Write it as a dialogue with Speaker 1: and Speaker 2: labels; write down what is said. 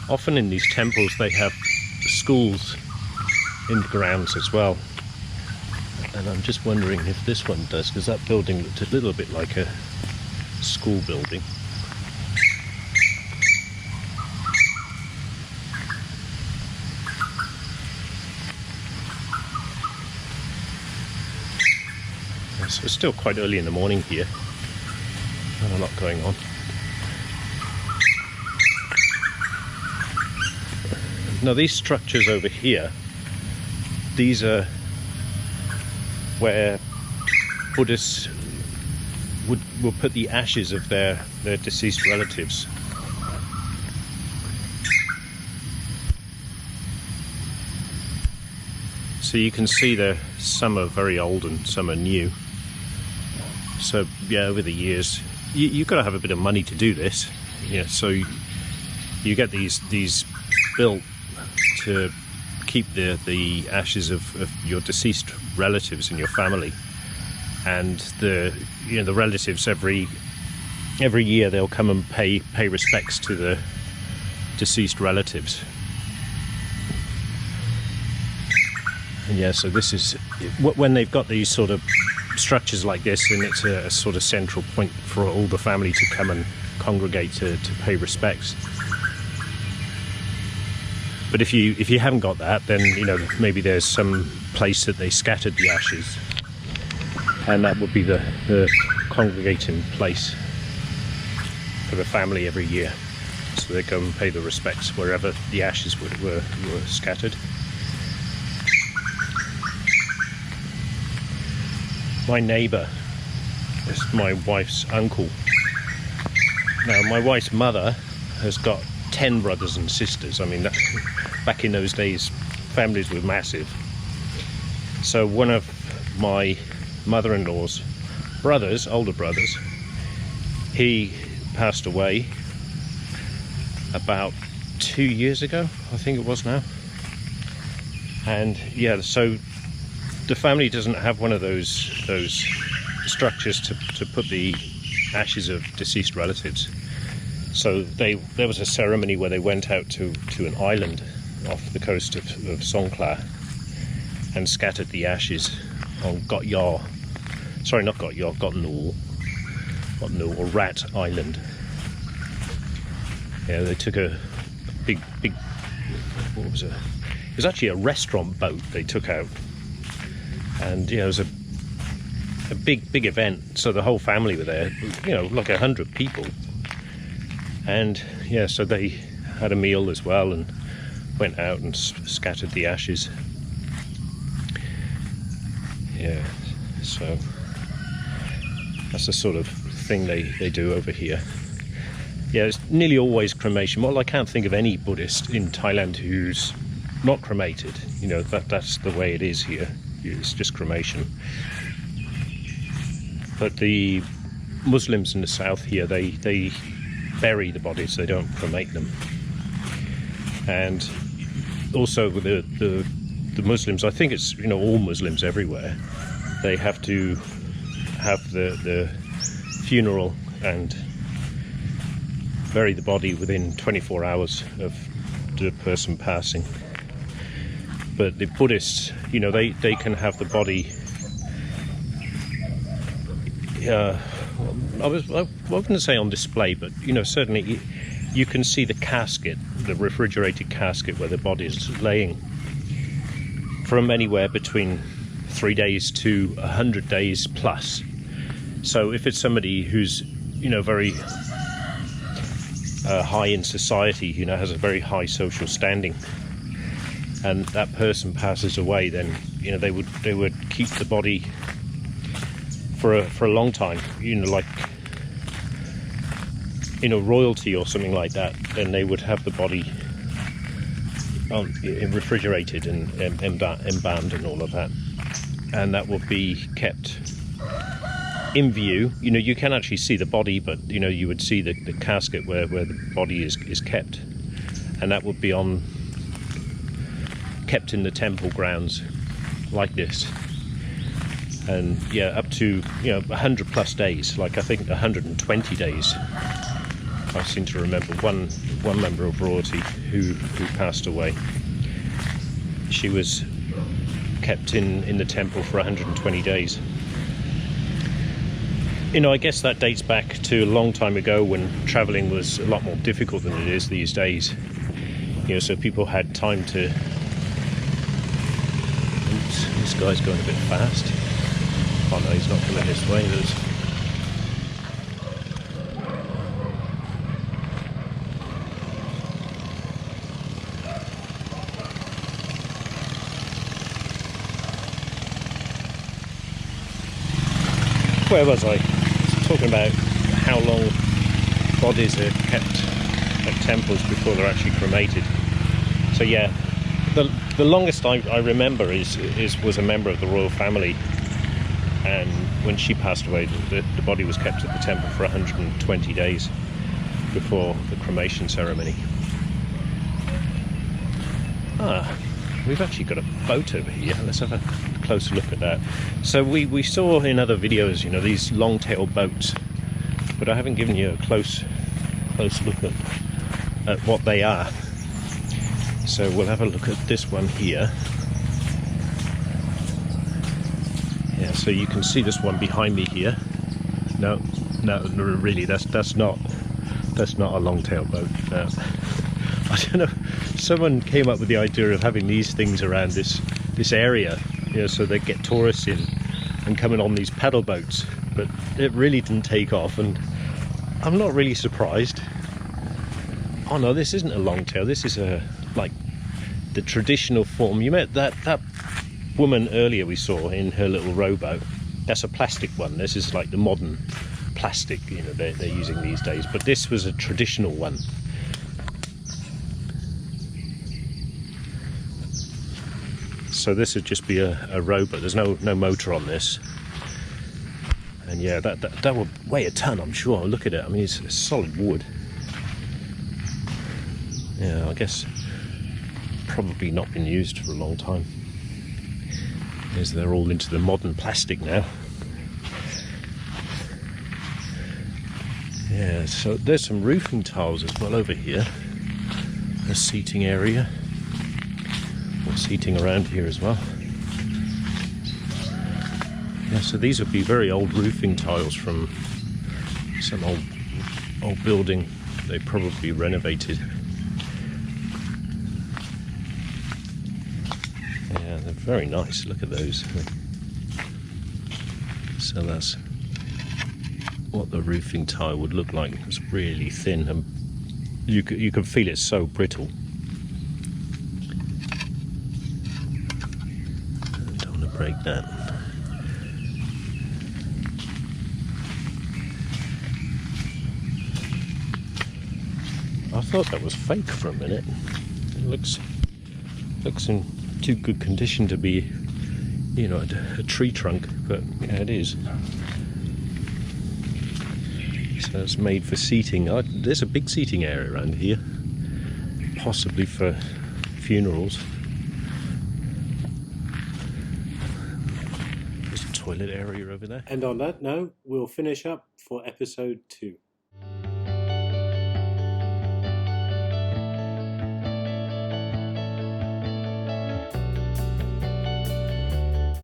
Speaker 1: often in these temples they have schools in the grounds as well. And I'm just wondering if this one does, because that building looked a little bit like a school building. So it's still quite early in the morning here. Not a lot going on. Now these structures over here, these are where Buddhists will put the ashes of their deceased relatives. So you can see there, some are very old and some are new. So yeah, over the years, you've got to have a bit of money to do this. Yeah, so you get these built to keep the ashes of your deceased relatives in your family, and the relatives every year they'll come and pay respects to the deceased relatives. And yeah, so this is when they've got these sort of structures like this, and it's a sort of central point for all the family to come and congregate to pay respects. But if you haven't got that, then maybe there's some place that they scattered the ashes, and that would be the congregating place for the family every year. So they go and pay the respects wherever the ashes were scattered. My neighbour is my wife's uncle. Now, my wife's mother has got 10 brothers and sisters. I mean, back in those days, families were massive. So one of my mother-in-law's brothers, older brothers, he passed away about 2 years ago, I think it was now. And yeah, so the family doesn't have one of those structures to put the ashes of deceased relatives. So there was a ceremony where they went out to an island off the coast of Songkhla and scattered the ashes on Hat-Yai. Sorry, not Hat-Yai, Hat-Nul or Rat Island. Yeah, they took a big, what was it? It was actually a restaurant boat they took out. And it was a big event. So the whole family were there, like 100 people. And yeah, so they had a meal as well and went out and scattered the ashes. Yeah, so that's the sort of thing they do over here. Yeah, it's nearly always cremation. Well, I can't think of any Buddhist in Thailand who's not cremated. That's the way it is here. It's just cremation. But the Muslims in the south here, they bury the bodies, they don't cremate them. And also the Muslims, I think it's all Muslims everywhere, they have to have the funeral and bury the body within 24 hours of the person passing. But the Buddhists, they can have the body. I wouldn't say on display, but certainly you can see the casket, the refrigerated casket where the body is laying, from anywhere between 3 days to 100 days plus. So if it's somebody who's very high in society, has a very high social standing, and that person passes away, then they would keep the body for a long time, like royalty or something like that. Then they would have the body refrigerated and embalmed and all of that, and that will be kept in view. You can actually see the body, but you would see the casket where the body is kept, and that would be kept in the temple grounds like this. And yeah, up to 100 plus days, like I think 120 days I seem to remember one member of royalty who passed away. She was kept in the temple for 120 days. You know, I guess that dates back to a long time ago when travelling was a lot more difficult than it is these days. You know, so people had time to... Oops, this guy's going a bit fast. Oh no, he's not coming this way. Where was I? Talking about how long bodies are kept at temples before they're actually cremated. So yeah, the longest I remember was a member of the royal family, and when she passed away, the body was kept at the temple for 120 days before the cremation ceremony. We've actually got a boat over here. Let's have a closer look at that. So we saw in other videos, you know, these long-tail boats, but I haven't given you a close look at what they are. So we'll have a look at this one here. Yeah, so you can see this one behind me here. No, really, that's not a long-tail boat. No. I don't know. Someone came up with the idea of having these things around this area, you know, so they get tourists in and coming on these paddle boats. But it really didn't take off, and I'm not really surprised. Oh no, this isn't a long-tail. This is like the traditional form. You met that woman earlier we saw in her little rowboat. That's a plastic one. This is like the modern plastic, you know, they're using these days. But this was a traditional one. So this would just be a rowboat. There's no motor on this. And yeah, that would weigh a ton, I'm sure. Look at it. I mean, it's solid wood. Yeah, I guess probably not been used for a long time, as they're all into the modern plastic now. Yeah, so there's some roofing tiles as well over here. A seating area. Or seating around here as well. Yeah, so these would be very old roofing tiles from some old building they probably renovated. Yeah, they're very nice. Look at those. So that's what the roofing tile would look like. It's really thin, and you can feel it's so brittle. I don't want to break that. I thought that was fake for a minute. It looks in too good condition to be, you know, a tree trunk, but yeah, it is. So it's made for seating. There's a big seating area around here, possibly for funerals. There's a toilet area over there. And on that note, we'll finish up for episode 2.